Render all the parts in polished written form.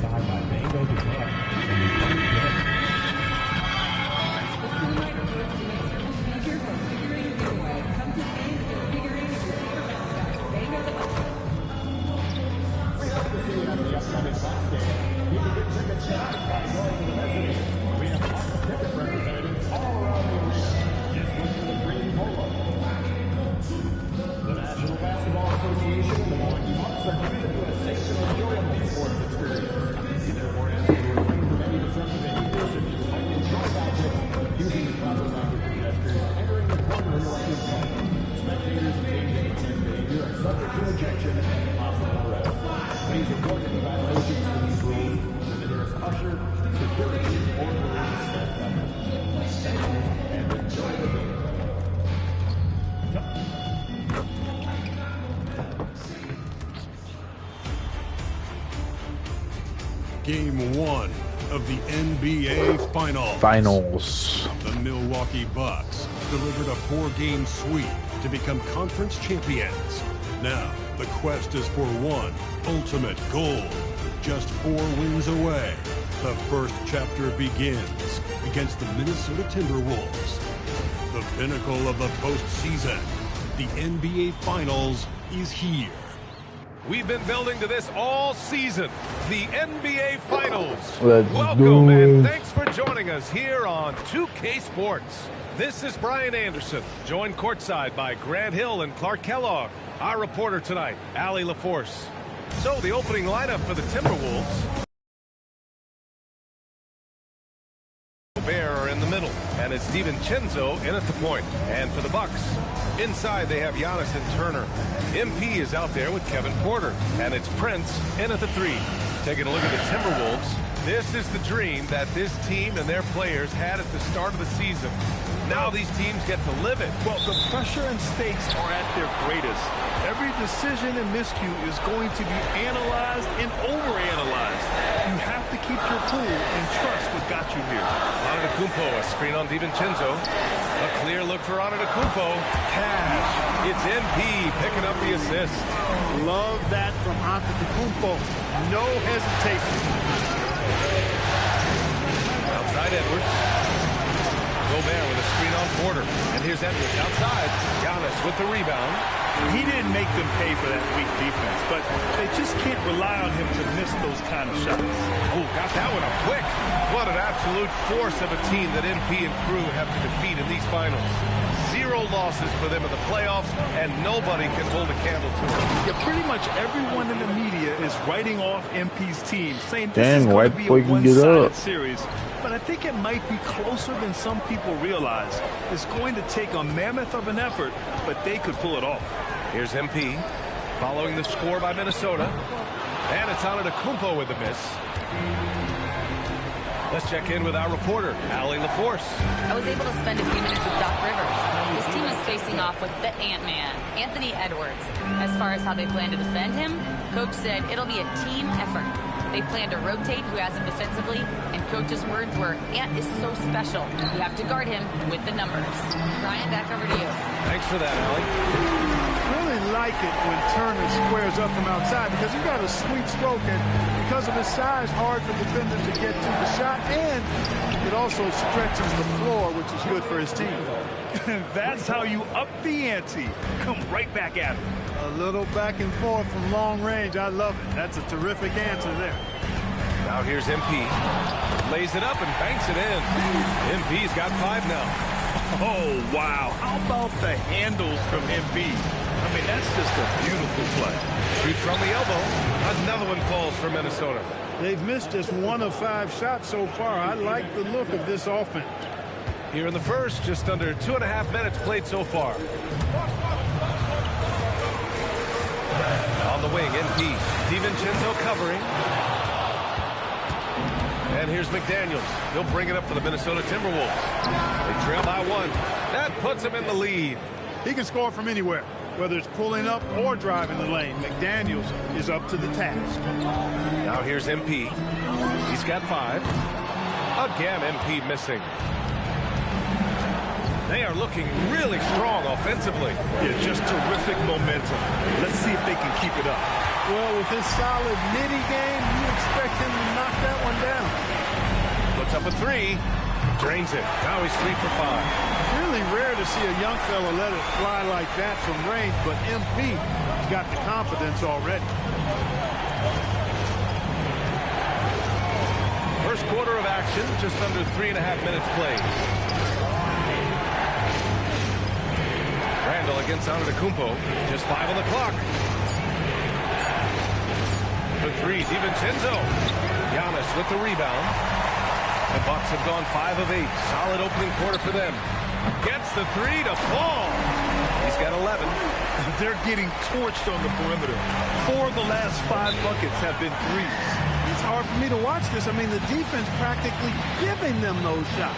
side by Bango to Camp, and we don't get it. We hope to see you at the upcoming Bucks game. You can get tickets tonight by going to the mezzanine. We have Bucks ticket representatives all around the arena. Just look for the green polo. The National Basketball Association and the Milwaukee Bucks are committed to a safe and enjoyable sports experience. We therefore ask you to refrain from any disruptive behaviors and use lightly charged objects, using the proper language gestures, entering the corner in the right zone. Spectators engaging in such behavior are subject to ejection and possible arrest. Please report any violations to these rules to the nearest usher, security, or police staff member. Thank you, and enjoy the game. Game 1 of the NBA Finals. The Milwaukee Bucks delivered a 4-game sweep to become conference champions. Now, the quest is for one ultimate goal. Just 4 wins away. The first chapter begins against the Minnesota Timberwolves. The pinnacle of the postseason, the NBA Finals, is here. We've been building to this all season, the NBA Finals. Let's Welcome do and it. thanks for joining us here on 2K Sports. This is Brian Anderson, joined courtside by Grant Hill and Clark Kellogg. Our reporter tonight, Allie LaForce. So the opening lineup for the Timberwolves. Bear are in the middle, and it's DiVincenzo in at the point. And for the Bucks, inside they have Giannis and Turner. MP is out there with Kevin Porter, and it's Prince in at the 3. Taking a look at the Timberwolves, this is the dream that this team and their players had at the start of the season. Now these teams get to live it. Well, the pressure and stakes are at their greatest. Every decision and miscue is going to be analyzed and overanalyzed. You have to keep your cool and trust what got you here. Antetokounmpo, a screen on DiVincenzo. A clear look for Antetokounmpo. Cash. It's MP picking up the assist. Love that from Antetokounmpo. No hesitation. Outside Edwards. Gobert with a screen on Porter. And here's Edwards outside. Giannis with the rebound. He didn't make them pay for that weak defense, but they just can't rely on him to miss those kind of shots. Oh, got that one up quick. What an absolute force of a team that MP and crew have to defeat in these finals. 0 losses for them in the playoffs, and nobody can hold a candle to it. Yeah, pretty much everyone in the media is writing off MP's team, saying this is going to be a one-sided series. But I think it might be closer than some people realize. It's going to take a mammoth of an effort, but they could pull it off. Here's MP, following the score by Minnesota. And it's Antetokounmpo with the miss. Let's check in with our reporter, Allie LaForce. I was able to spend a few minutes with Doc Rivers. His team is facing off with the Ant-Man, Anthony Edwards. As far as how they plan to defend him, Coach said it'll be a team effort. They plan to rotate who has him defensively, and Coach's words were, Ant is so special. You have to guard him with the numbers. Ryan, back over to you. Thanks for that, Allie. Really like it when Turner squares up from outside because he's got a sweet stroke, and because of his size, hard for defenders to get to the shot, and it also stretches the floor, which is good for his team. That's how you up the ante. Come right back at him. A little back and forth from long range. I love it. That's a terrific answer there. Now here's MP. Lays it up and banks it in. MP's got 5 now. Oh, wow. How about the handles from MP? I mean, that's just a beautiful play. Shoots from the elbow. Another one falls for Minnesota. They've missed just 1 of 5 shots so far. I like the look of this offense. Here in the first, just under 2.5 minutes played so far. On the wing, MP. DiVincenzo covering. And here's McDaniels. He'll bring it up for the Minnesota Timberwolves. They trail by 1. That puts them in the lead. He can score from anywhere, whether it's pulling up or driving the lane. McDaniels is up to the task. Now here's MP. He's got 5. Again, MP missing. They are looking really strong offensively. Yeah, just terrific momentum. Let's see if they can keep it up. Well, with his solid midi game, you expect expect him to knock that one down. Puts up a three. Drains it. Now he's 3 for 5. Really rare to see a young fella let it fly like that from range, but MP has got the confidence already. First quarter of action, just under 3.5 minutes played. Randall against Antetokounmpo. Just 5 on the clock. For 3, DiVincenzo. Giannis with the rebound. The Bucks have gone 5 of 8. Solid opening quarter for them. Gets the 3 to fall. He's got 11. They're getting torched on the perimeter. 4 of the last 5 buckets have been threes. It's hard for me to watch this. I mean, the defense practically giving them those shots.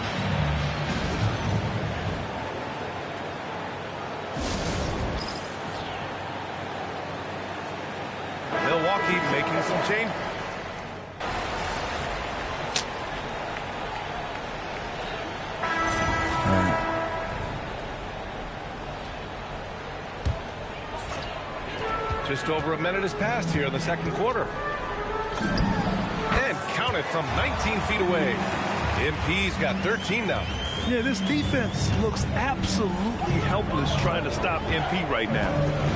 Milwaukee making some change. Just over a minute has passed here in the second quarter. And counted from 19 feet away. MP's got 13 now. Yeah, this defense looks absolutely helpless trying to stop MP right now.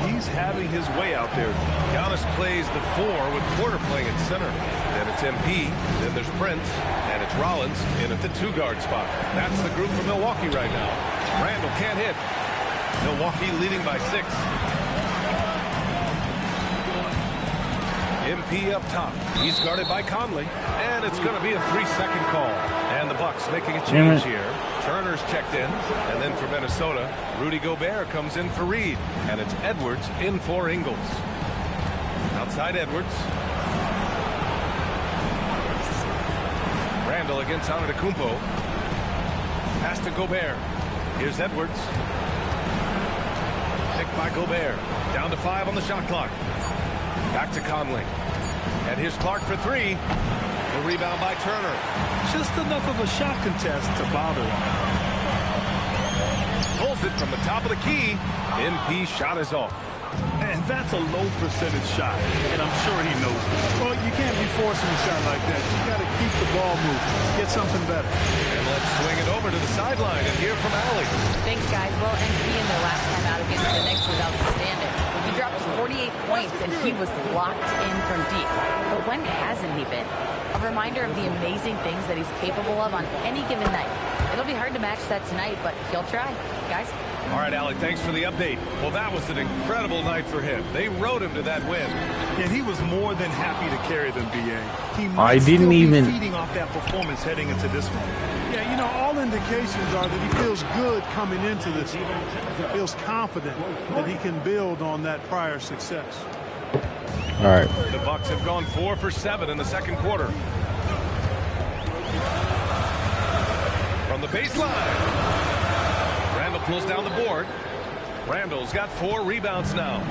He's having his way out there. Giannis plays the 4 with Porter playing at center. Then it's MP, then there's Prince, and it's Rollins in at the 2-guard spot. That's the group for Milwaukee right now. Randall can't hit. Milwaukee leading by 6. MP up top. He's guarded by Conley. And it's going to be a 3-second call. And the Bucks making a change here. Turner's checked in. And then for Minnesota, Rudy Gobert comes in for Reed. And it's Edwards in for Ingles. Outside Edwards. Randall against Antetokounmpo. Pass to Gobert. Here's Edwards. Picked by Gobert. Down to 5 on the shot clock. Back to Conley. And here's Clark for 3. The rebound by Turner. Just enough of a shot contest to bother him. Pulls it from the top of the key. MP shot is off. And that's a low percentage shot. And I'm sure he knows it. Well, you can't be forcing a shot like that. You got to keep the ball moving. Get something better. And let's swing it over to the sideline and hear from Allie. Thanks, guys. Well, MP in their last time out against the Knicks was outstanding. He dropped 48 points, and he was locked in from deep. But when hasn't he been? A reminder of the amazing things that he's capable of on any given night. It'll be hard to match that tonight, but he'll try. Guys? All right, Allie, thanks for the update. Well, that was an incredible night for him. They rode him to that win. And he was more than happy to carry them, B.A. He I might didn't still be even feeding off that performance heading into this one. Yeah, you know, all indications are that he feels good coming into this. He feels confident that he can build on that prior success. All right. The Bucks have gone 4 for 7 in the second quarter. From the baseline. Randall pulls down the board. Randall's got 4 rebounds now.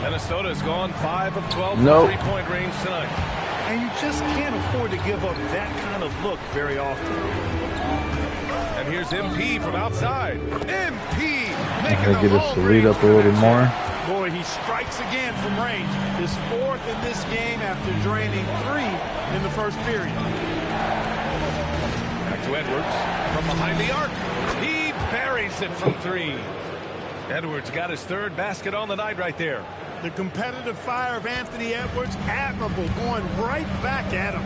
Minnesota's gone 5 of 12 from three-point range tonight. And you just can't afford to give up that kind of look very often. And here's MP from outside. MP I'm making gonna the get us to lead up a little more. Boy, he strikes again from range. His 4th in this game after draining 3 in the first period. Back to Edwards from behind the arc. He buries it from 3. Edwards got his 3rd basket on the night right there. The competitive fire of Anthony Edwards, admirable, going right back at him.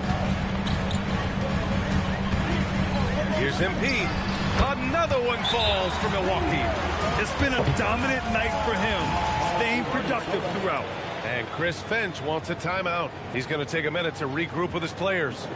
Here's MP. Another one falls for Milwaukee. It's been a dominant night for him, staying productive throughout. And Chris Finch wants a timeout. He's going to take a minute to regroup with his players.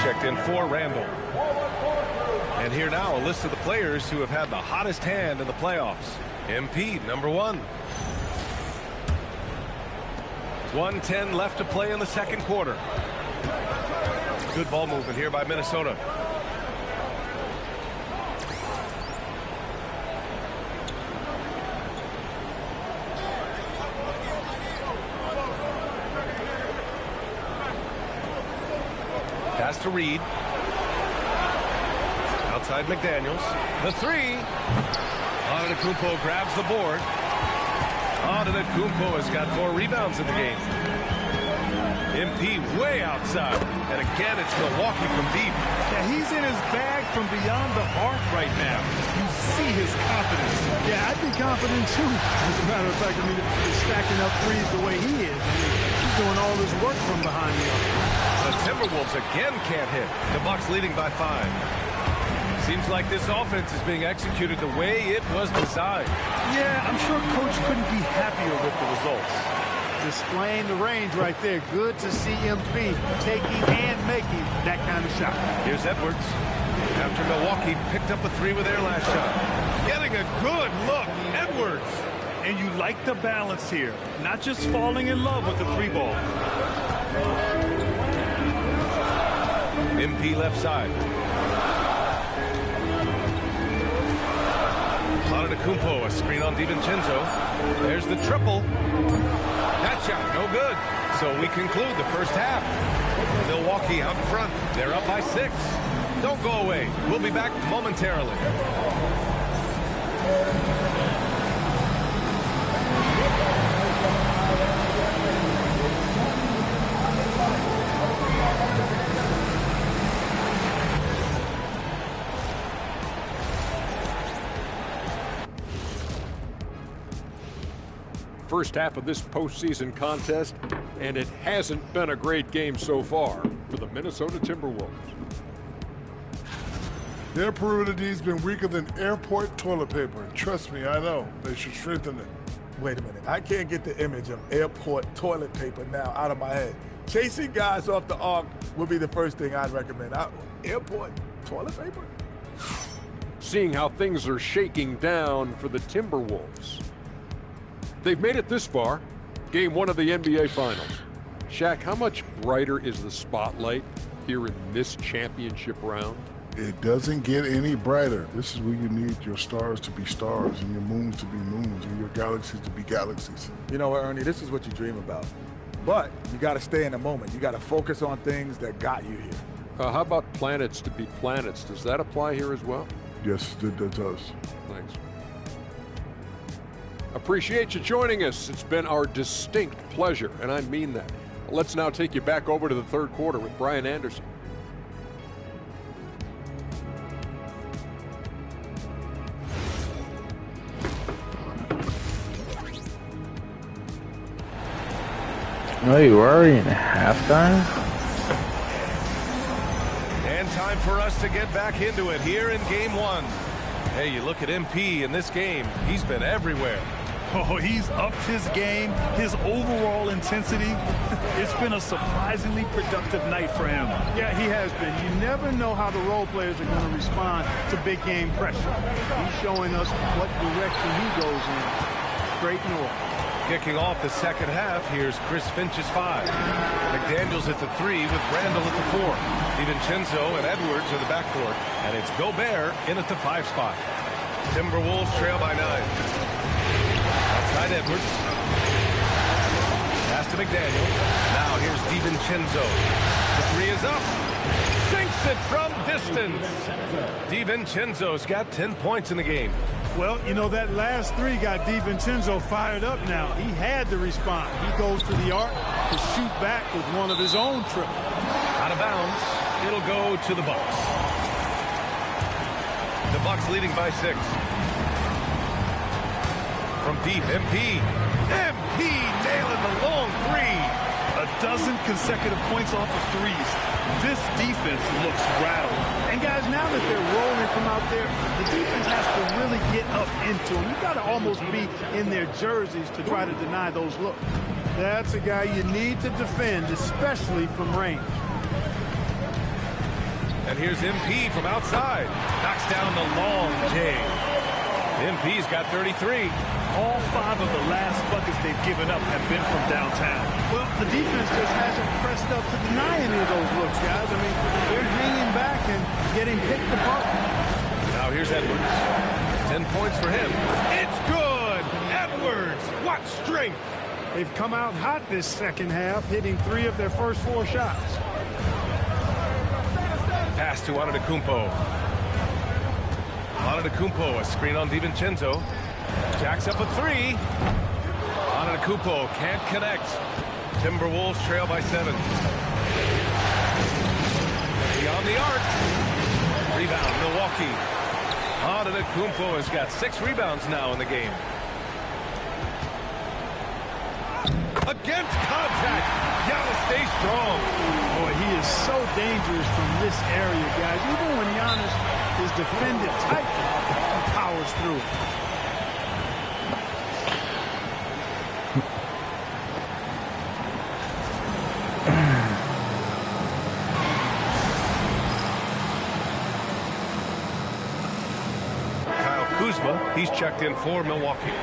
checked in for Randall. And here now, a list of the players who have had the hottest hand in the playoffs. MP, number 1. 1:10 left to play in the second quarter. Good ball movement here by Minnesota. Pass to Reed. Outside McDaniels. The 3. Antetokounmpo grabs the board. Antetokounmpo has got 4 rebounds in the game. MP way outside. And again, it's Milwaukee from deep. Yeah, he's in his bag from beyond the arc right now. You see his confidence. Yeah, I'd be confident too. As a matter of fact, I mean, he's stacking up threes the way he is. I mean, he's doing all this work from behind the arc. The Timberwolves again can't hit. The Bucks leading by 5. Seems like this offense is being executed the way it was designed. Yeah, I'm sure Coach couldn't be happier with the results. Displaying the range right there. Good to see MP taking and making that kind of shot. Here's Edwards. After Milwaukee picked up a 3 with their last shot. Getting a good look. Edwards. And you like the balance here. Not just falling in love with the 3 ball. MP left side. Antetokounmpo, a screen on DiVincenzo. There's the triple. That shot, no good. So we conclude the first half. Milwaukee out in front. They're up by 6. Don't go away. We'll be back momentarily. First half of this postseason contest, and it hasn't been a great game so far for the Minnesota Timberwolves. Their perimeter D's been weaker than airport toilet paper. Trust me, I know. They should strengthen it. Wait a minute. I can't get the image of airport toilet paper now out of my head. Chasing guys off the arc would be the first thing I'd recommend. Airport toilet paper? Seeing how things are shaking down for the Timberwolves. They've made it this far, game 1 of the NBA Finals. Shaq, how much brighter is the spotlight here in this championship round? It doesn't get any brighter. This is where you need your stars to be stars and your moons to be moons and your galaxies to be galaxies. You know what, Ernie, this is what you dream about. But you got to stay in the moment. You got to focus on things that got you here. How about planets to be planets? Does that apply here as well? Yes, it does. Thanks. Appreciate you joining us. It's been our distinct pleasure, and I mean that. Let's now take you back over to the third quarter with Brian Anderson. No, you were already in halftime? And time for us to get back into it here in game 1. Hey, you look at MP in this game, he's been everywhere. Oh, he's upped his game, his overall intensity. It's been a surprisingly productive night for him. Yeah, he has been. You never know how the role players are going to respond to big game pressure. He's showing us what direction he goes in. Straight north. Kicking off the second half, here's Chris Finch's 5. McDaniels at the 3 with Randall at the 4. DiVincenzo and Edwards are the backcourt. And it's Gobert in at the 5 spot. Timberwolves trail by 9. Outside Edwards. Pass to McDaniels. Now here's DiVincenzo. The 3 is up. Sinks it from distance. DiVincenzo's got 10 points in the game. Well, you know, that last 3 got DiVincenzo fired up now. He had to respond. He goes to the arc to shoot back with one of his own triples. Out of bounds. It'll go to the Bucks. The Bucks leading by 6. From deep, MP nailing the long 3. A dozen consecutive points off of threes. This defense looks rattled. And guys, now that they're rolling from out there, the defense has to really get up into them. You've got to almost be in their jerseys to try to deny those looks. That's a guy you need to defend, especially from range. And here's MP from outside. Knocks down the long J. MP's got 33. All 5 of the last buckets they've given up have been from downtown. Well, the defense just hasn't pressed up to deny any of those looks, guys. I mean, they're hanging back and getting picked apart. Now here's Edwards. 10 points for him. It's good! Edwards! What strength! They've come out hot this second half, hitting 3 of their first 4 shots. Pass to Antetokounmpo. Antetokounmpo, a screen on DiVincenzo. Jacks up a 3. Antetokounmpo can't connect. Timberwolves trail by 7. Beyond the arc. Rebound, Milwaukee. Antetokounmpo has got 6 rebounds now in the game. Against contact. Giannis stays strong. Boy, he is so dangerous from this area, guys. Even when Giannis is defended tightly, he powers through it. Kyle Kuzma, he's checked in for Milwaukee.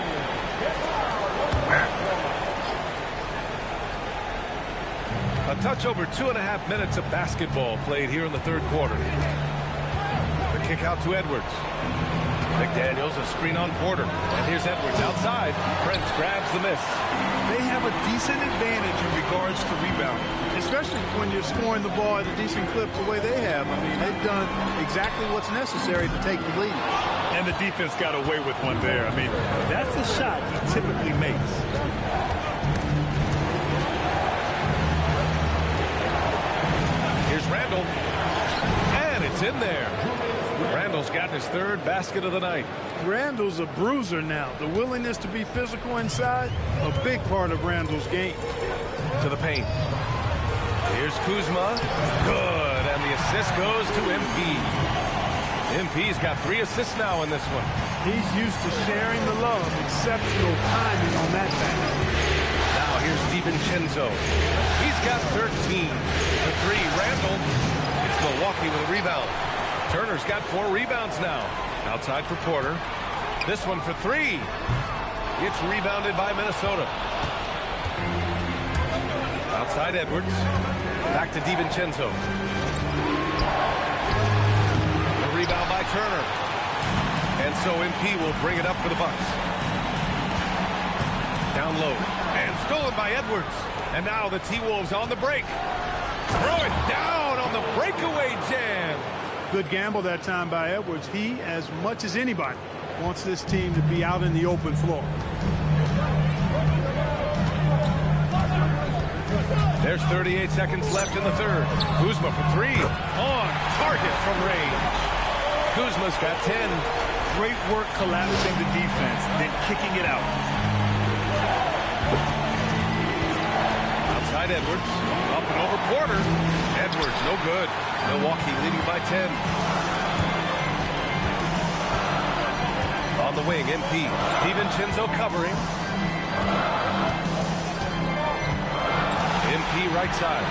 A touch over 2.5 minutes of basketball played here in the third quarter. The kick out to Edwards. McDaniels, a screen on Porter. And here's Edwards outside. Prince grabs the miss. They have a decent advantage in regards to rebounding, especially when you're scoring the ball at a decent clip the way they have. I mean, they've done exactly what's necessary to take the lead. And the defense got away with one there. I mean, that's a shot he typically makes. Here's Randall. And it's in there. Randall's gotten his 3rd basket of the night. Randall's a bruiser now. The willingness to be physical inside, a big part of Randall's game. To the paint. Here's Kuzma. Good. And the assist goes to MP. MP's got 3 assists now in this one. He's used to sharing the love. Exceptional timing on that back. Now here's DiVincenzo. He's got 13. The 3, Randall. It's Milwaukee with a rebound. Turner's got 4 rebounds now. Outside for Porter. This one for 3. It's rebounded by Minnesota. Outside Edwards. Back to DiVincenzo. The rebound by Turner. And so MP will bring it up for the Bucks. Down low. And stolen by Edwards. And now the T-Wolves on the break. Throw it down on the breakaway jam. Good gamble that time by Edwards. He, as much as anybody, wants this team to be out in the open floor. There's 38 seconds left in the third. Kuzma for 3. On target from range. Kuzma's got 10. Great work collapsing the defense, then kicking it out. Outside Edwards. Up and over Porter. Edwards, no good. Milwaukee leading by 10. On the wing, MP. DiVincenzo covering. MP right side.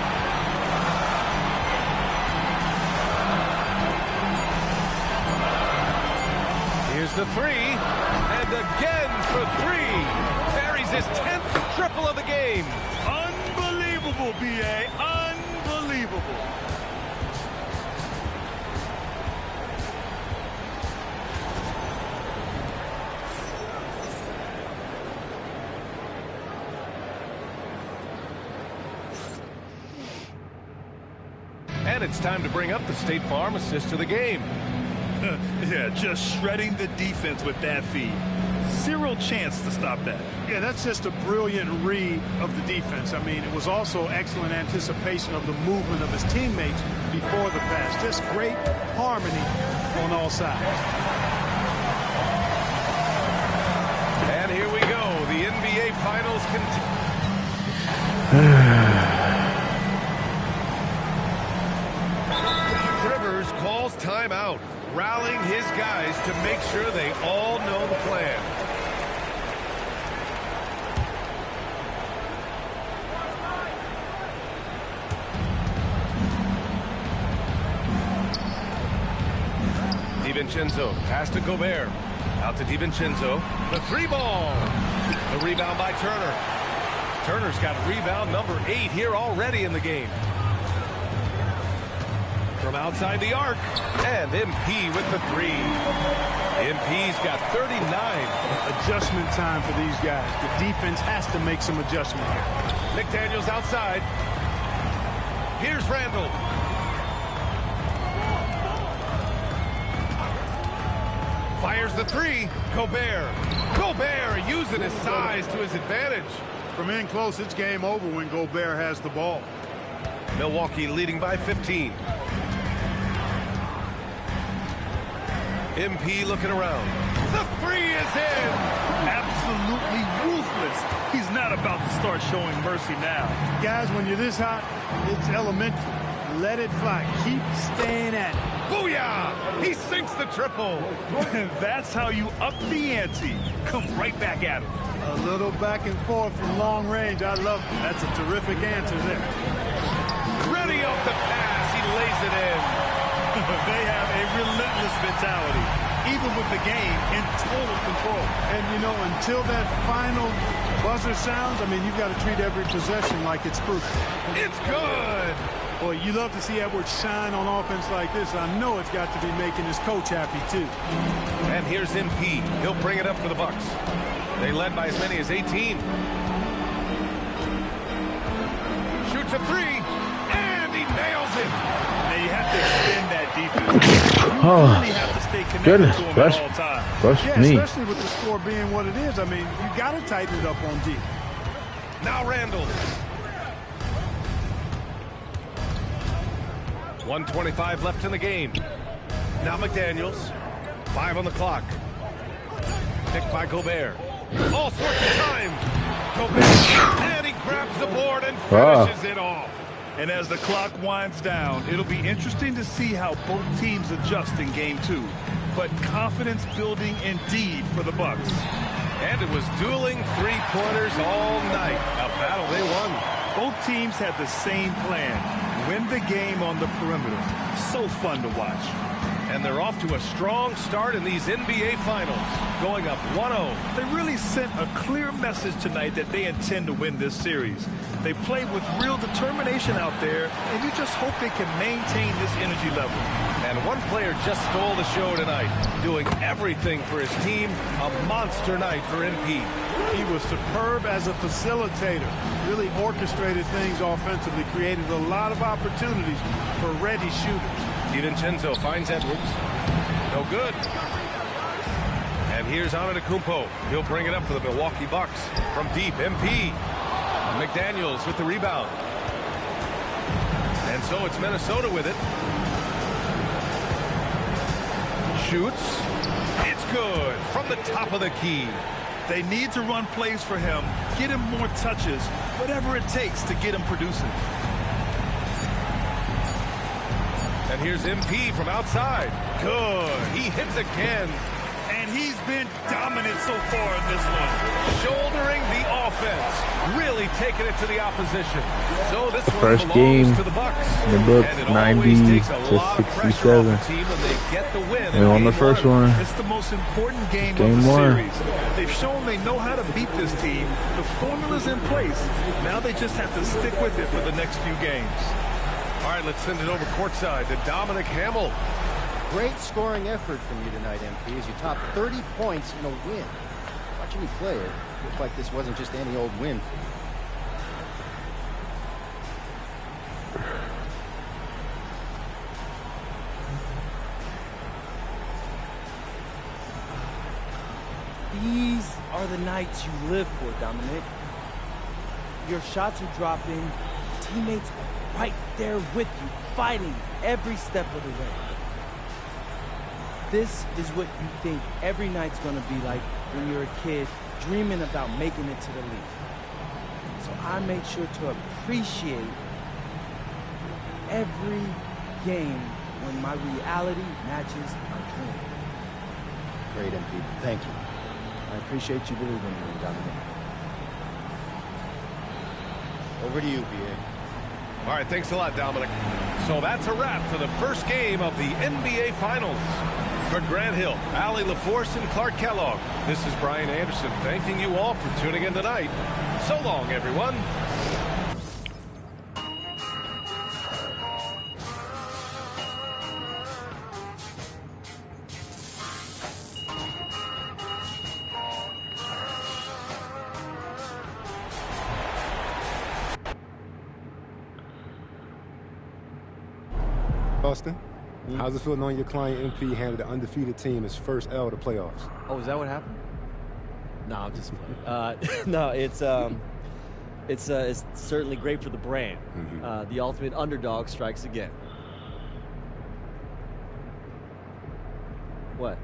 Here's the 3. And again for 3. Buries his 10th triple of the game. Unbelievable, B.A. Unbelievable. And it's time to bring up the State Farm assist of the game. Yeah, just shredding the defense with that feed. Zero chance to stop that. Yeah, that's just a brilliant read of the defense. I mean, it was also excellent anticipation of the movement of his teammates before the pass. Just great harmony on all sides. And here we go. The NBA Finals continue. Rivers calls timeout, rallying his guys to make sure they all know the plan. DiVincenzo, pass to Gobert. Out to DiVincenzo. The 3-ball. The rebound by Turner. Turner's got rebound number 8 here already in the game. From outside the arc. And MP with the 3. MP's got 39. Adjustment time for these guys. The defense has to make some adjustment here. McDaniels outside. Here's Randall. Fires the 3. Gobert. Gobert using his size to his advantage. From in close, it's game over when Gobert has the ball. Milwaukee leading by 15. MP looking around. The 3 is in. Absolutely ruthless. He's not about to start showing mercy now. Guys, when you're this hot, it's elementary. Let it fly. Keep staying at it. Booyah! He sinks the triple. That's how you up the ante. Come right back at him. A little back and forth from long range. I love it. That's a terrific answer there. Ready off the pass. He lays it in. They have a relentless mentality, even with the game in total control. And, you know, until that final buzzer sounds, I mean, you've got to treat every possession like it's crucial. It's good. Boy, you love to see Edwards shine on offense like this. I know it's got to be making his coach happy, too. And here's MP. He'll bring it up for the Bucks. They led by as many as 18. Shoots a 3, and he nails it. Now you have to extend that defense. You really have to stay connected to him at all times. Yeah, especially with the score being what it is. I mean, you got to tighten it up on D. Now Randall. 1:25 left in the game. Now McDaniels. 5 on the clock. Picked by Gobert. All sorts of time. Gobert. And he grabs the board and finishes it off. And as the clock winds down, it'll be interesting to see how both teams adjust in game 2. But confidence building indeed for the Bucks. And it was dueling three-pointers all night. A battle they won. Both teams had the same plan. Win the game on the perimeter. So fun to watch. And they're off to a strong start in these NBA Finals, going up 1-0. They really sent a clear message tonight that they intend to win this series. They played with real determination out there, and you just hope they can maintain this energy level. And one player just stole the show tonight, doing everything for his team. A monster night for MP. He was superb as a facilitator. Really orchestrated things offensively, created a lot of opportunities for ready shooters. DiVincenzo finds Edwards. No good. And here's Antetokounmpo. He'll bring it up for the Milwaukee Bucks. From deep, MP. McDaniels with the rebound. And so it's Minnesota with it. Shoots. It's good from the top of the key. They need to run plays for him, get him more touches, whatever it takes to get him producing. And here's MP from outside. Good. He hits again. And he's been dominant so far in this one. Shouldering the offense. Really taking it to the opposition. So this one First belongs game to the Bucks. in the books, 90 to 67. They won the first one. It's the most important game Game of the one. series. They've shown they know how to beat this team. The formula's in place. Now they just have to stick with it for the next few games. All right, let's send it over courtside to Dominic Hamill. Great scoring effort from you tonight, MP, as you topped 30 points in a win. Watching you play, it looked like this wasn't just any old win for you. These are the nights you live for, Dominic. Your shots are dropping, teammates are right there with you, fighting every step of the way. This is what you think every night's gonna be like when you're a kid dreaming about making it to the league. So I make sure to appreciate every game when my reality matches my dream. Great, MP. Thank you. I appreciate you believing in me, Dominic. Over to you, B.A. All right, thanks a lot, Dominic. So that's a wrap for the first game of the NBA Finals. For Grant Hill, Allie LaForce, and Clark Kellogg, this is Brian Anderson thanking you all for tuning in tonight. So long, everyone. Austin, how's it feel knowing your client MP handed the undefeated team his first L to playoffs? Oh, is that what happened? No, I'm just playing. No, it's certainly great for the brand. The ultimate underdog strikes again. What?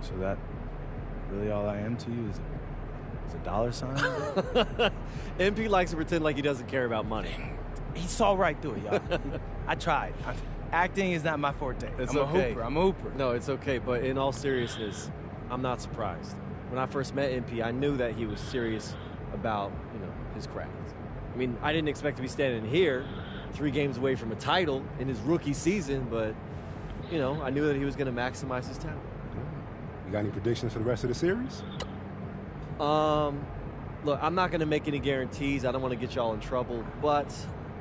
So that really all I am to you is a dollar sign? MP likes to pretend like he doesn't care about money. He saw right through it, y'all. I tried. Acting is not my forte. It's I'm okay. a hooper. No, it's okay. But in all seriousness, I'm not surprised. When I first met MP, I knew that he was serious about, his craft. I mean, I didn't expect to be standing here 3 games away from a title in his rookie season, but, I knew that he was going to maximize his talent. You got any predictions for the rest of the series? Look, I'm not going to make any guarantees. I don't want to get y'all in trouble, but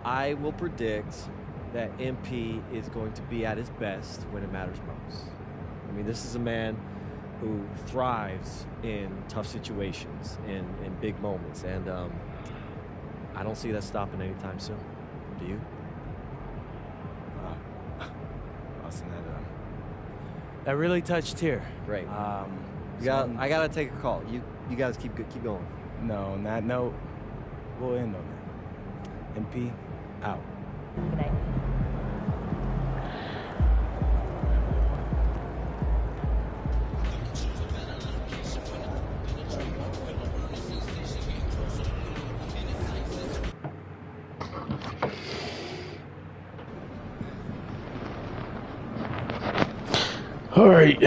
I will predict that MP is going to be at his best when it matters most. I mean, this is a man who thrives in tough situations, in big moments, and I don't see that stopping anytime soon. Do you? Austin, that really touched here. Great. I gotta take a call. You guys keep going. No, on that note, we'll end on that. MP, out. Good night. All right.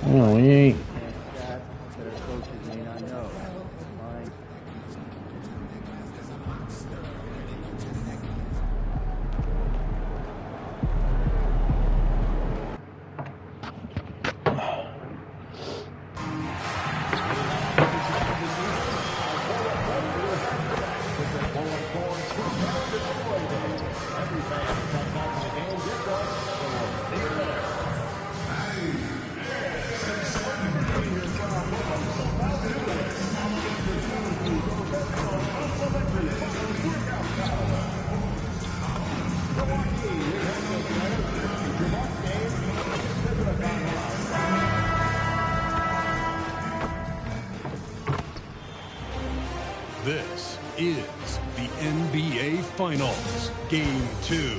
No, we ain't. This is the NBA Finals, Game 2.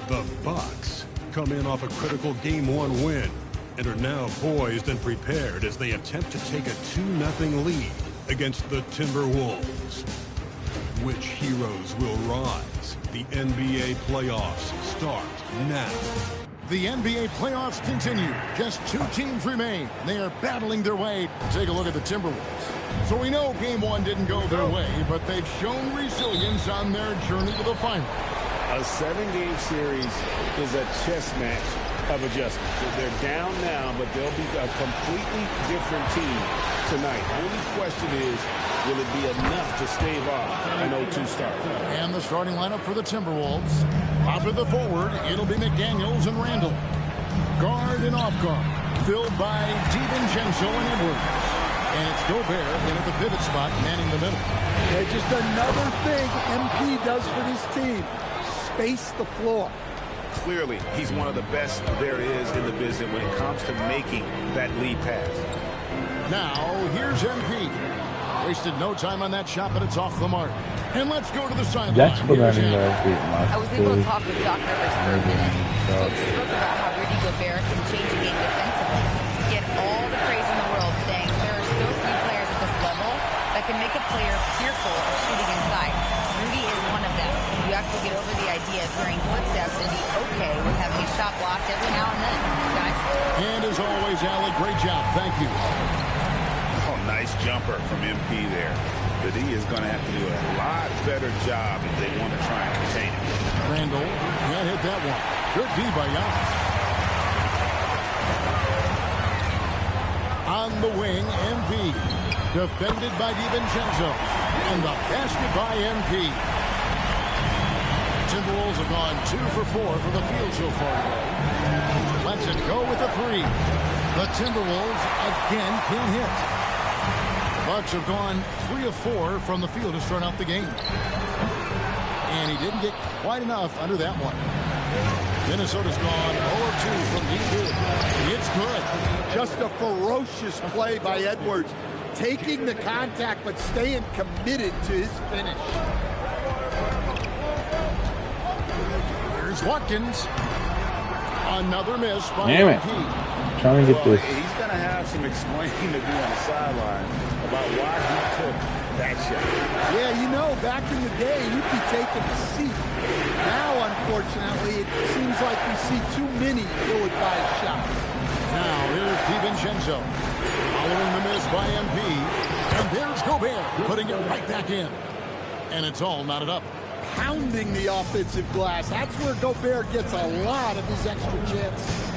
The Bucks come in off a critical Game 1 win and are now poised and prepared as they attempt to take a 2-0 lead against the Timberwolves. Which heroes will rise? The NBA playoffs start now. The NBA playoffs continue. Just 2 teams remain. They are battling their way. Take a look at the Timberwolves. So we know Game 1 didn't go their way, but they've shown resilience on their journey to the final. A 7-game series is a chess match of adjustments. They're down now, but they'll be a completely different team tonight. The only question is, will it be enough to stave off an 0-2 start? And the starting lineup for the Timberwolves. Out to the forward, it'll be McDaniels and Randall. Guard and off guard, filled by DiVincenzo and Edwards. And it's Gobert in at the pivot spot, manning the middle. Yeah, just another thing MP does for this team. Space the floor. Clearly, he's one of the best there is in the business when it comes to making that lead pass. Now, here's MP. Wasted no time on that shot, but it's off the mark. And let's go to the sideline. That's what I mean. I was able to talk with Doc Rivers for a minute. Coach spoke about how Rudy Gobert can change a game defensively. He had all the praise in the world, saying there are so few players at this level that can make a player fearful of shooting inside. Rudy is one of them. You have to get over the idea of hearing footsteps and be okay with having a shot blocked every now and then, guys. And as always, Allie, great job. Thank you. Oh, nice jumper from MP there. But he is going to have to do a lot better job if they want to try and contain him. Randall can't hit that one. Good D by Giannis. On the wing, MP. Defended by DiVincenzo. And the basket by MP. Timberwolves have gone 2 for 4 from the field so far today. Let's it go with a 3. The Timberwolves again can't hit. The Bucks have gone 3 of 4 from the field to start out the game. And he didn't get quite enough under that one. Minnesota's gone 0 of 2 from deep. It's good. Just a ferocious play by Edwards. Taking the contact, but staying committed to his finish. Here's Watkins. Another miss by Damn it. MP. Trying to get this. He's going to have some explaining to do on the sideline about why he took that shot. Yeah, you know, back in the day, you'd be taking a seat. Now, unfortunately, it seems like we see too many ill-advised shots. Now, here's DiVincenzo. Following the miss by MP. And there's Gobert, putting it right back in. And it's all knotted up. Pounding the offensive glass. That's where Gobert gets a lot of his extra chances.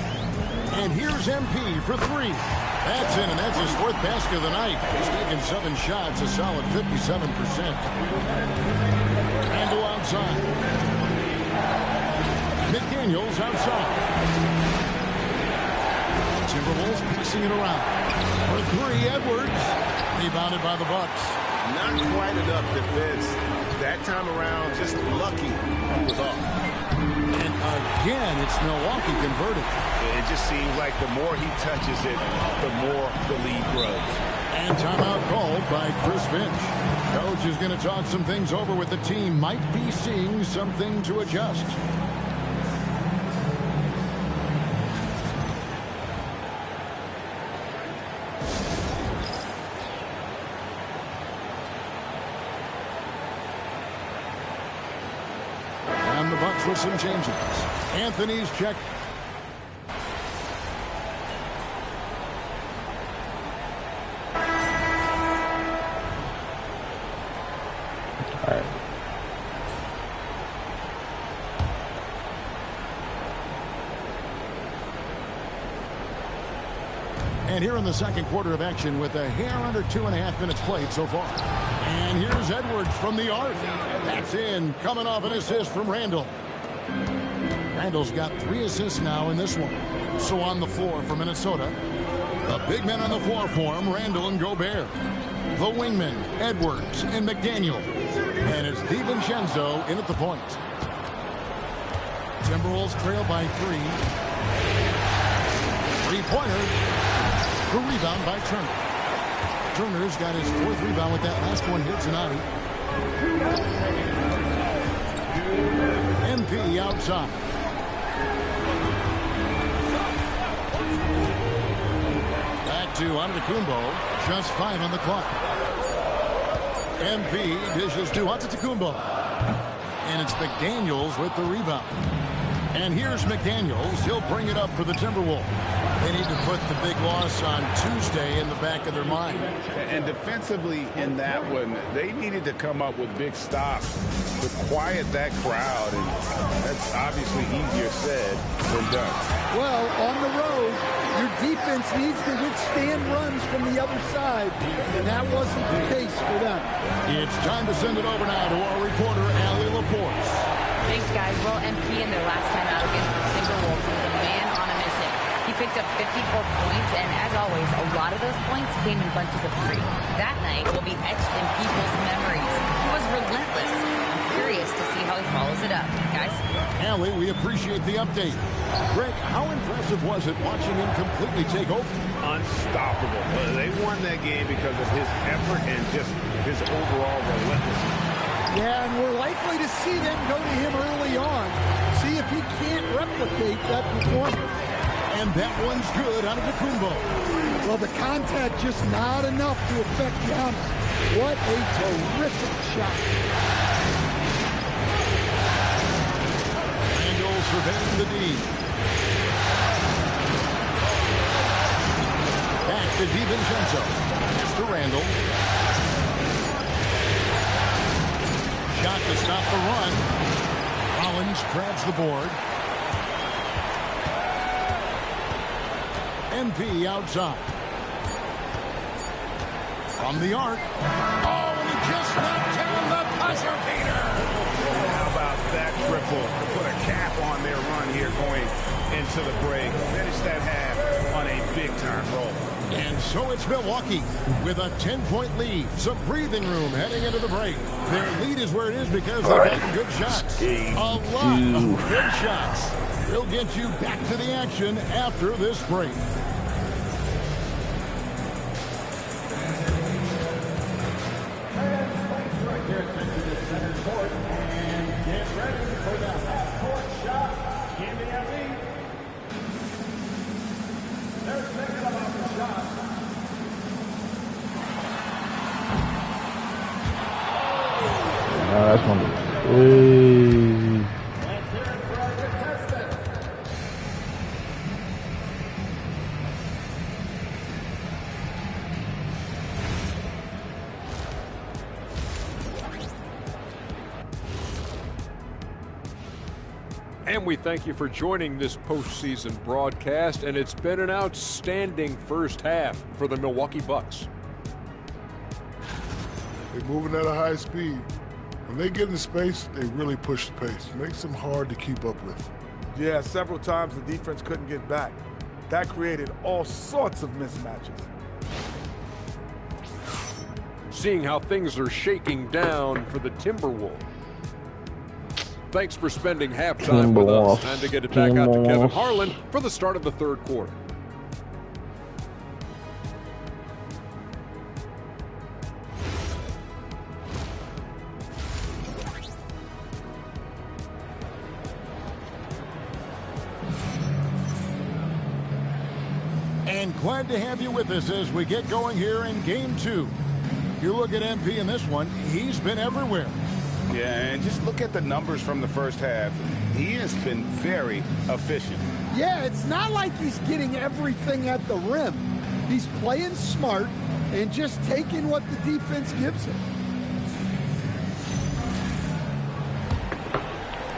And here's MP for 3. That's in, and that's his 4th basket of the night. He's taken 7 shots, a solid 57%. Randall outside. McDaniels outside. Timberwolves passing it around. For 3, Edwards. Rebounded by the Bucks. Not quite enough defense that time around. Just lucky he was off. And again, it's Milwaukee converted. It just seems like the more he touches it, the more the lead grows. And timeout called by Chris Finch. Coach is going to talk some things over with the team. Might be seeing something to adjust. And the Bucks with some changes. Anthony's check. And here in the second quarter of action with a hair under 2.5 minutes played so far. And here's Edwards from the arc. That's in, coming off an assist from Randall. Randall's got 3 assists now in this one. So on the floor for Minnesota, the big men on the floor for him, Randall and Gobert. The wingmen, Edwards and McDaniel. And it's DiVincenzo in at the point. Timberwolves trail by 3. Three-pointer. The rebound by Turner. Turner's got his 4th rebound with that last one here tonight. MP outside. Back to Antetokounmpo. Just 5 on the clock. MP dishes to Antetokounmpo. And it's McDaniels with the rebound. And here's McDaniels. He'll bring it up for the Timberwolves. They need to put the big loss on Tuesday in the back of their mind. And defensively in that one, they needed to come up with big stops to quiet that crowd. And that's obviously easier said than done. Well, on the road, your defense needs to withstand runs from the other side, and that wasn't the case for them. It's time to send it over now to our reporter, Allie LaForce. Thanks, guys. Well, MP in their last time out against the Timberwolves was a man on a mission. He picked up 54 points, and as always, a lot of those points came in bunches of 3. That night will be etched in people's memories. He was relentless. I'm curious to see how he follows it up. Guys? Allie, we appreciate the update. Greg, how impressive was it watching him completely take over? Unstoppable. They won that game because of his effort and just his overall relentlessness. Yeah, and we're likely to see them go to him early on. See if he can't replicate that performance. And that one's good out of Antetokounmpo. Well, the contact just not enough to affect Giannis. What a terrific shot. Randall surveying the D. Back to DiVincenzo. Pass to Randall. Shot to stop the run. Rollins grabs the board. MP outside. From the arc. Oh, and he just knocked down the buzzer beater. How about that triple to put a cap on their run here going into the break? Finish that half on a big-time roll. And so it's Milwaukee with a 10-point lead. Some breathing room heading into the break. Their lead is where it is because they're getting good shots. A lot of good shots. We'll get you back to the action after this break. That's one crazy. And we thank you for joining this postseason broadcast, and it's been an outstanding first half for the Milwaukee Bucks. They're moving at a high speed. When they get in space, they really push the pace. Makes them hard to keep up with. Yeah, several times the defense couldn't get back. That created all sorts of mismatches. Seeing how things are shaking down for the Timberwolves. Thanks for spending halftime with us. Time to get it back out to Kevin Harlan for the start of the third quarter. And glad to have you with us as we get going here in game two. You look at MP in this one, he's been everywhere. Yeah, and just look at the numbers from the first half. He has been very efficient. Yeah, it's not like he's getting everything at the rim. He's playing smart and just taking what the defense gives him.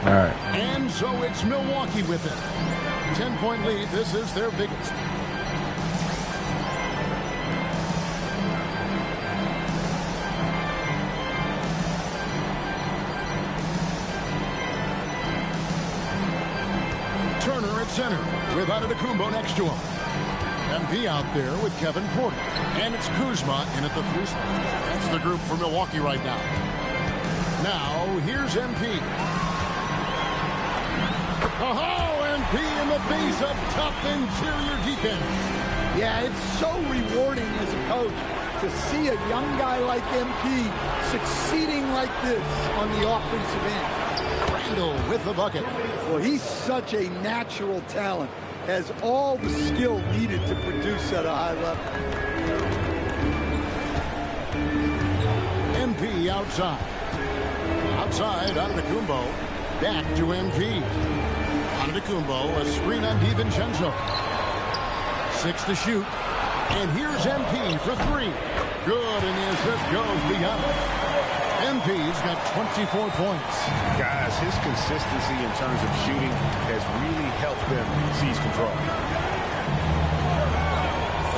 All right. And so it's Milwaukee with it. 10-point lead. This is their biggest. Turner at center with Antetokounmpo next to him. MP out there with Kevin Porter. And it's Kuzma in at the three spot. That's the group for Milwaukee right now. Now, here's MP. Oh, MP in the face of tough interior defense. Yeah, it's so rewarding as a coach to see a young guy like MP succeeding like this on the offensive end. Randall with the bucket. Well, he's such a natural talent. Has all the skill needed to produce at a high level. MP outside. Outside, Antetokounmpo. Back to MP. Antetokounmpo, a screen on DiVincenzo. 6 to shoot. And here's MP for 3. Good, and the assist goes beyond. MP's got 24 points. Guys, his consistency in terms of shooting has really helped them seize control.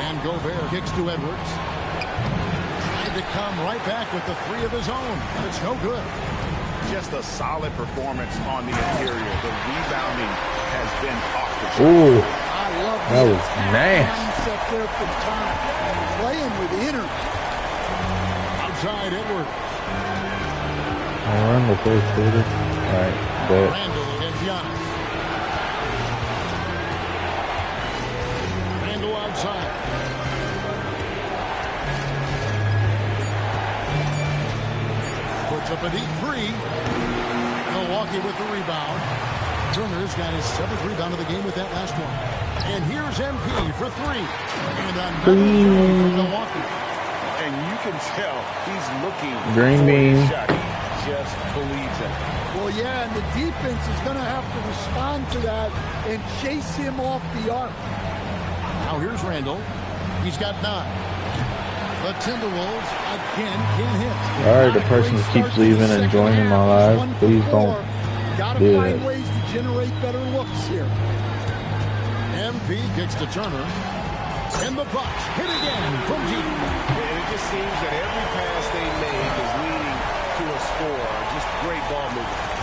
And Gobert kicks to Edwards. Tried to come right back with the 3 of his own, but it's no good. Just a solid performance on the interior. The rebounding has been off the chart. Ooh, I love that was nasty. Set there from time. Playing with energy. Outside Edwards. I'll run the first quarter. All right, bet. Randall against Giannis. Randall outside. Puts up a deep 3. Milwaukee with the rebound. Turner's got his 7th rebound of the game with that last one. And here's MP for 3. And another three for Milwaukee. And you can tell he's looking Green for bean. his shot. He just believes it. Well, yeah, and the defense is going to have to respond to that and chase him off the arc. Now here's Randall. He's got 9. The Timberwolves again can't hit. Sorry, the person who keeps leaving and joining my live. Please don't Gotta do find that. ways to generate better looks here. MP kicks to Turner. And the Bucks hit again from deep. And it just seems that every pass they make is leading to a score. Just great ball movement.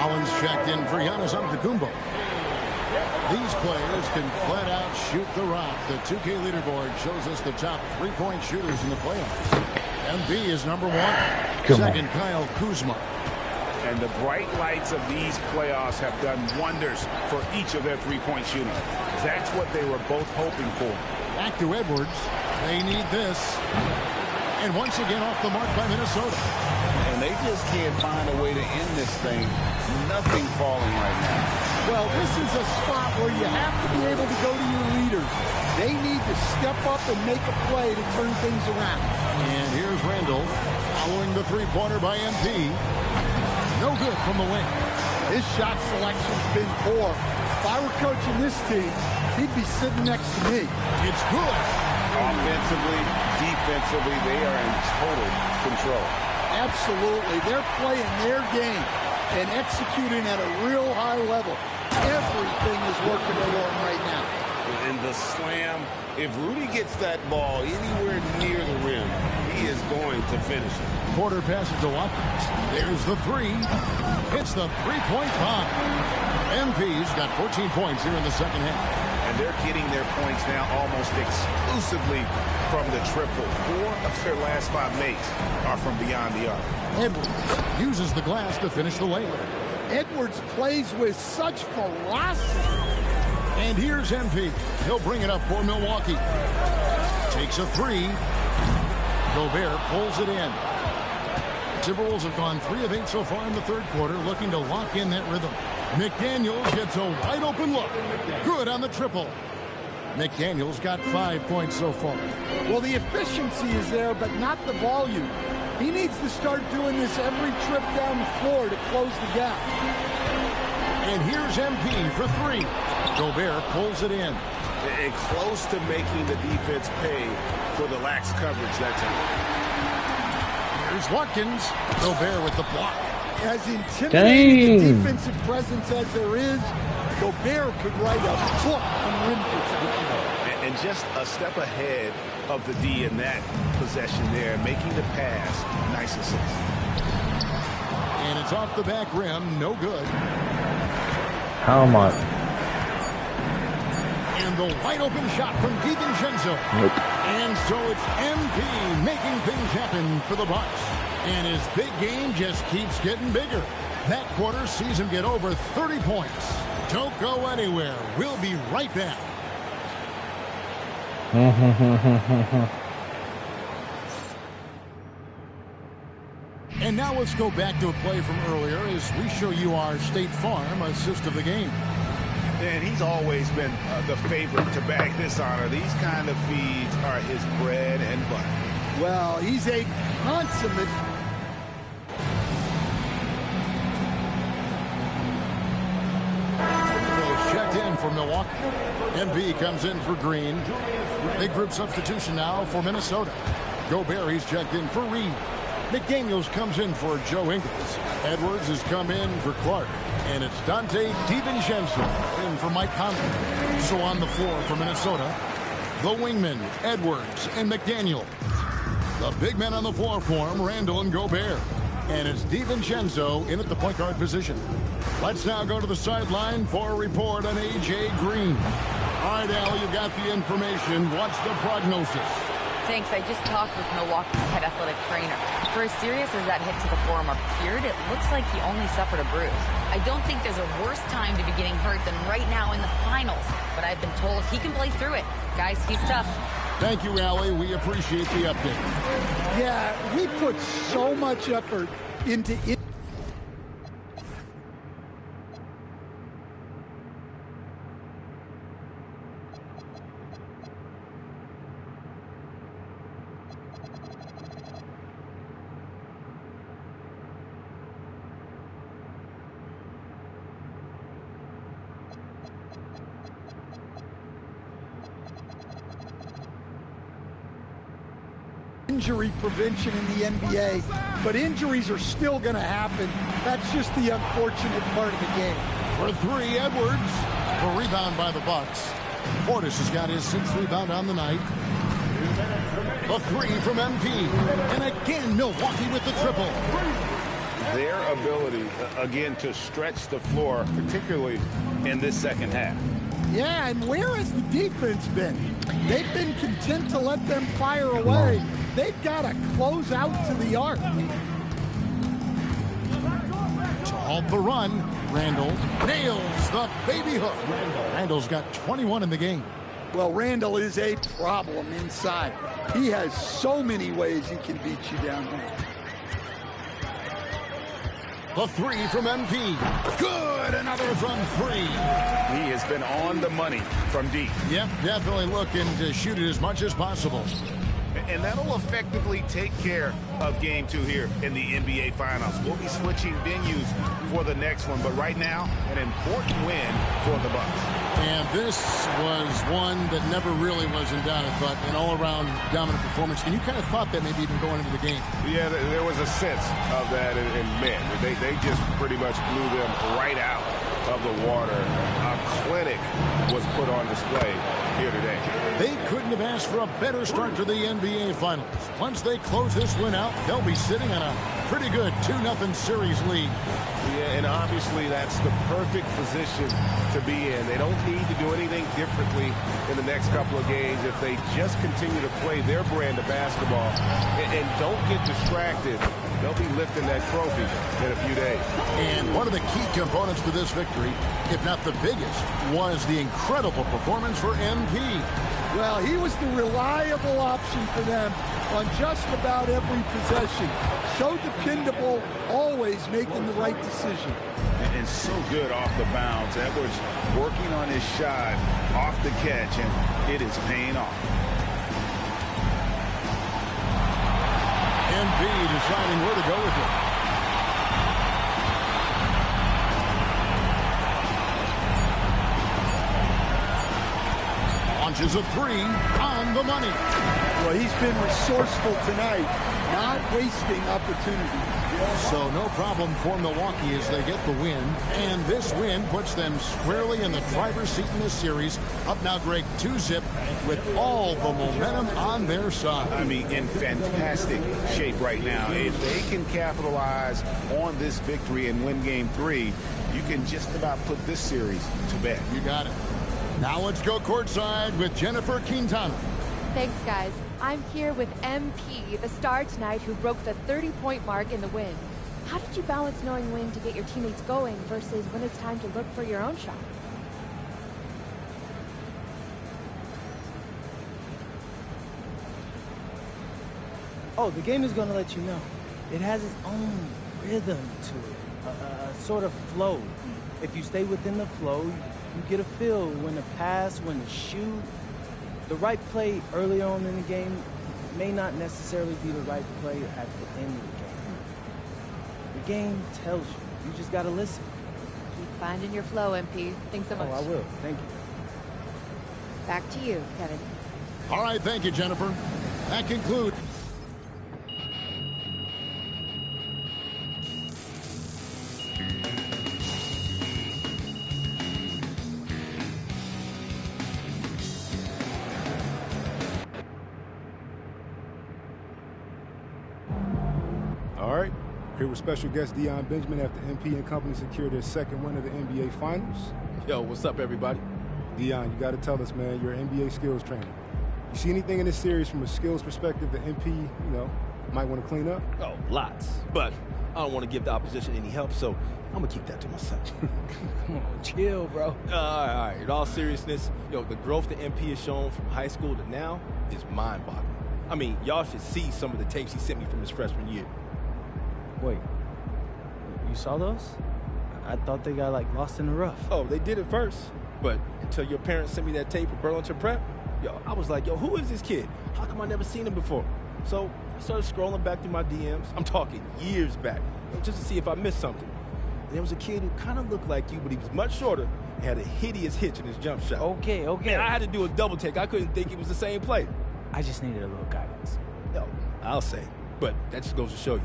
Collins checked in for Giannis Antetokounmpo. These players can flat out shoot the rock. The 2K leaderboard shows us the top three-point shooters in the playoffs. MB is number one. Second, Kyle Kuzma. And the bright lights of these playoffs have done wonders for each of their three-point shooting. That's what they were both hoping for. Back to Edwards. They need this. And once again off the mark by Minnesota. And they just can't find a way to end this thing. Nothing falling right now. Well, this is a spot where you have to be able to go to your leaders. They need to step up and make a play to turn things around. And here's Randall following the three-pointer by MP. No good from the wing. His shot selection's been poor. If I were coaching this team, he'd be sitting next to me. It's good. Offensively, defensively, they are in total control. Absolutely. They're playing their game and executing at a real high level. Everything is working for them right now. And the slam, if Rudy gets that ball anywhere near the rim, he is going to finish it. Porter passes to Watkins. There's the three. Hits the three-point bomb. MP's got 14 points here in the second half. And they're getting their points now almost exclusively from the triple. 4 of their last 5 makes are from beyond the arc. Edwards uses the glass to finish the layup. Edwards plays with such ferocity. And here's MP. He'll bring it up for Milwaukee. Takes a three. Gobert pulls it in. Timberwolves have gone 3 of 8 so far in the third quarter, looking to lock in that rhythm. McDaniels gets a wide open look. Good on the triple. McDaniels got 5 points so far. Well, the efficiency is there, but not the volume. He needs to start doing this every trip down the floor to close the gap. And here's MP for 3. Gobert pulls it in. And close to making the defense pay for the lax coverage that time. Here's Watkins. Gobert with the block. As intimidating a defensive presence as there is, Gobert could write a book on rim protection. And just a step ahead of the D in that possession there, making the pass. Nice assist. And it's off the back rim. No good. How am I? And the wide open shot from DiVincenzo. Nope. And so it's MP making things happen for the Bucks. And his big game just keeps getting bigger. That quarter sees him get over 30 points. Don't go anywhere. We'll be right back. And now let's go back to a play from earlier as we show you our State Farm assist of the game. And he's always been the favorite to bag this honor. These kind of feeds are his bread and butter. Well, he's a consummate. Checked in for Milwaukee. MB comes in for Green. Big group substitution now for Minnesota. Gobert, he's checked in for Reed. McDaniels comes in for Joe Ingles. Edwards has come in for Clark. And it's Dante DiVincenzo in for Mike Conley. So on the floor for Minnesota, the wingmen, Edwards and McDaniel. The big men on the floor for him, Randall and Gobert. And it's DiVincenzo in at the point guard position. Let's now go to the sideline for a report on A.J. Green. All right, Al, you got the information. What's the prognosis? Thanks. I just talked with Milwaukee's head athletic trainer. For as serious as that hit to the forearm appeared, it looks like he only suffered a bruise. I don't think there's a worse time to be getting hurt than right now in the finals, but I've been told he can play through it. Guys, he's tough. Thank you, Allie. We appreciate the update. Yeah, we put so much effort into it. Injury prevention in the NBA, but injuries are still going to happen. That's just the unfortunate part of the game. For three, Edwards. A rebound by the Bucks. Portis has got his 6th rebound on the night. A three from MP. And again, Milwaukee with the triple. Their ability, again, to stretch the floor, particularly in this second half. Yeah, and where has the defense been? They've been content to let them fire away. They've got to close out to the arc. To halt the run, Randall nails the baby hook. Randall's got 21 in the game. Well, Randall is a problem inside. He has so many ways he can beat you down there. The three from MP. Good, another from three. He has been on the money from deep. Yep, definitely looking to shoot it as much as possible. And that'll effectively take care of Game 2 here in the NBA Finals. We'll be switching venues for the next one, but right now, an important win for the Bucks. And this was one that never really was in doubt, I thought, an all-around dominant performance. And you kind of thought that maybe even going into the game. Yeah, there was a sense of that, and man, they just pretty much blew them right out of the water. A clinic was put on display here today. They couldn't have asked for a better start to the NBA Finals. Once they close this win out, they'll be sitting on a pretty good 2-0 series lead. Yeah, and obviously that's the perfect position to be in. They don't need to do anything differently in the next couple of games if they just continue to play their brand of basketball and don't get distracted. They'll be lifting that trophy in a few days. And one of the key components to this victory, if not the biggest, was the incredible performance for MP. Well, he was the reliable option for them on just about every possession. So dependable, always making the right decision. And so good off the bounce. Edwards working on his shot off the catch, and it is paying off. MP deciding where to go with it. Launches a three on the money. Well, he's been resourceful tonight, not wasting opportunity. So no problem for Milwaukee as they get the win. And this win puts them squarely in the driver's seat in this series. Up now, Greg, 2-0 with all the momentum on their side. I mean, in fantastic shape right now. If they can capitalize on this victory and win Game 3, you can just about put this series to bed. You got it. Now let's go courtside with Jennifer Quintana. Thanks, guys. I'm here with MP, the star tonight who broke the 30-point mark in the win. How did you balance knowing when to get your teammates going versus when it's time to look for your own shot? Oh, the game is going to let you know. It has its own rhythm to it, a sort of flow. If you stay within the flow, you get a feel when to pass, when to shoot. The right play early on in the game may not necessarily be the right play at the end of the game. The game tells you. You just got to listen. Keep finding your flow, MP. Thanks so much. Oh, I will. Thank you. Back to you, Kevin. All right, thank you, Jennifer. That concludes. Here with special guest Deion Benjamin after MP and company secured their second win of the NBA Finals. Yo, what's up, everybody? Deion, you got to tell us, man, you're an NBA skills trainer. You see anything in this series from a skills perspective that MP, might want to clean up? Oh, lots. But I don't want to give the opposition any help, so I'm going to keep that to myself. Come on, chill, bro. All right. In all seriousness, the growth that MP has shown from high school to now is mind-boggling. I mean, y'all should see some of the tapes he sent me from his freshman year. Wait, you saw those? I thought they got, lost in the rough. Oh, they did it first. But until your parents sent me that tape of Burlington Prep, I was like, who is this kid? How come I never seen him before? So I started scrolling back through my DMs. I'm talking years back, just to see if I missed something. And there was a kid who kind of looked like you, but he was much shorter and had a hideous hitch in his jump shot. Okay. Man, I had to do a double take. I couldn't think it was the same player. I just needed a little guidance. I'll say. But that just goes to show you.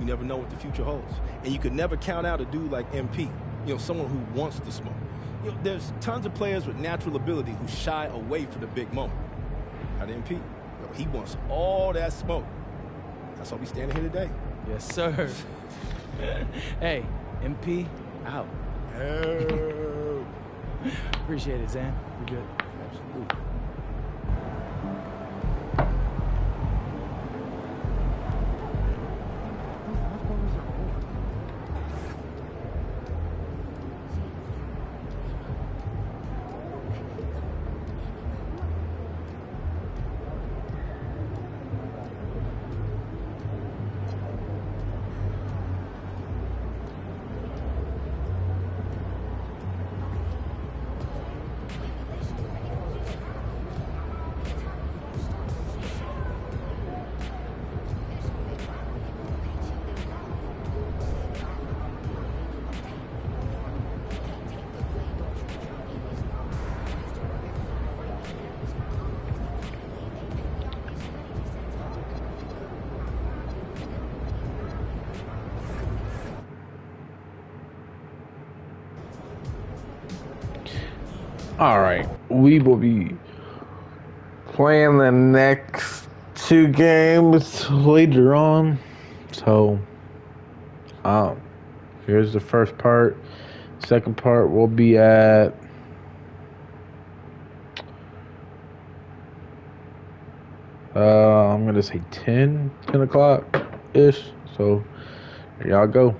You never know what the future holds. And you could never count out a dude like MP, someone who wants to smoke. There's tons of players with natural ability who shy away from the big moment. Not MP. He wants all that smoke. That's why we standing here today. Yes, sir. Hey, MP, out. Oh. Appreciate it, Zan. We good. Absolutely. All right, we will be playing the next two games later on. So, here's the first part. Second part will be at I'm gonna say 10 o'clock ish. So here y'all go.